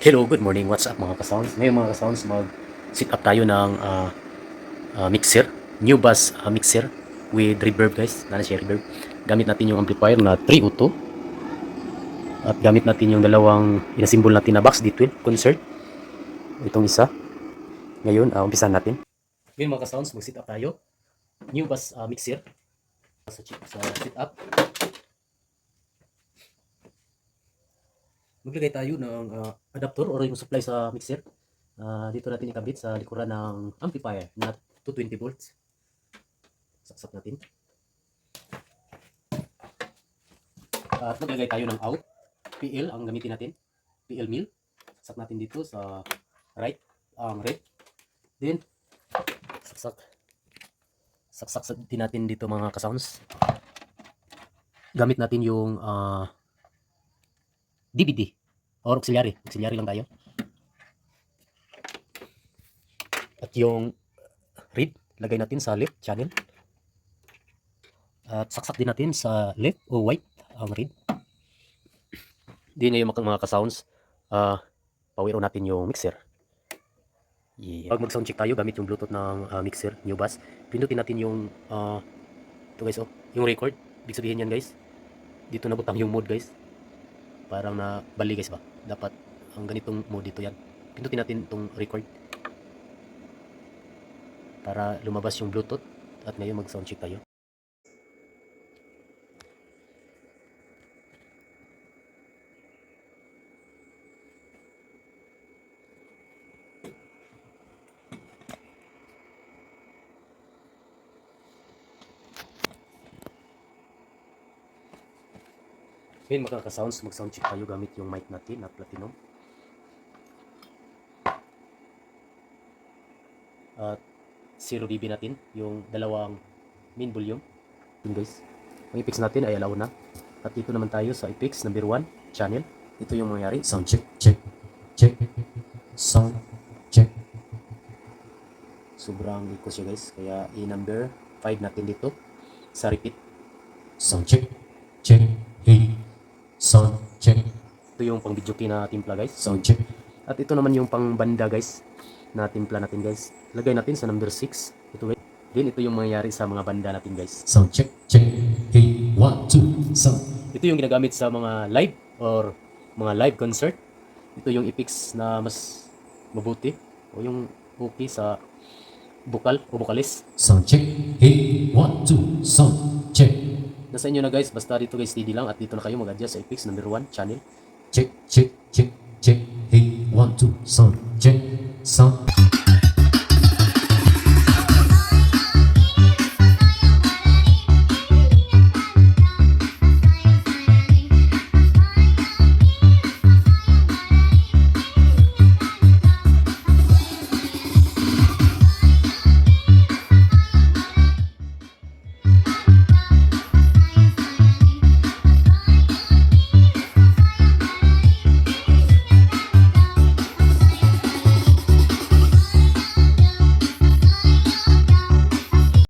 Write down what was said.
Hello, good morning. What's up mga ka-sounds? Ngayon mga ka-sounds, mag-sit up tayo ng mixer. New Bass mixer with reverb guys. Nana siya reverb. Gamit natin yung amplifier na 302. At gamit natin yung dalawang inasimbol natin na box D12 concert. Itong isa. Ngayon, umpisan natin. Ngayon mga ka-sounds, mag-sit up tayo. New Bass mixer. Sa sit up. Maglagay tayo ng adapter or yung supply sa mixer. Dito natin ikabit sa likuran ng amplifier na 220 volts. Saksak natin. At maglagay tayo ng out. PL ang gamitin natin. PL mil. Saksak natin dito sa right, red. Then, saksak din natin dito mga ka-sounds. Gamit natin yung DVD or auxiliary. Auxiliary lang tayo. At yung read, lagay natin sa left channel. At saksak din natin sa left o white ang read. Di ngayon mga ka-sounds, power on natin yung mixer. Yeah. Pag mag-sound check tayo gamit yung Bluetooth ng mixer, New Bass, pindutin natin yung ito guys, yung record. Ibig sabihin yan guys, dito nabutang yung mode guys. Parang na bali guys ba? Dapat ang ganitong mode dito yan. Pindutin natin itong record para lumabas yung Bluetooth. At ngayon mag-sound check tayo. Ngayon mga ka-sounds, mag-sound check tayo gamit yung mic natin na Platinum. At 0 dB natin, yung dalawang main volume. Yun guys, ang effects natin ay alaw na. At dito naman tayo sa effects number 1 channel. Ito yung mangyayari, sound check, check, check, sound check. Sobrang echo siya guys, kaya i-number 5 natin dito sa repeat. Sound check, check, hey. Sound check. Ito yung pang video na timpla guys. Sound check. At ito naman yung pang banda guys na timpla natin guys. Lagay natin sa number 6. Ito guys. Then ito yung mangyayari sa mga banda natin guys. Sound check. Check. Hey, 1, 2, sound. Ito yung ginagamit sa mga live or mga live concert. Ito yung effects na mas mabuti o yung okay sa vocal o vocalist. Sound check. Hey, 1, 2, sound check. Nasa inyo na guys, basta dito guys steady lang at dito na kayo mag-adjust sa effects number 1 channel. Check, check, check, check. Hey, 1, 2, sound, check, sound.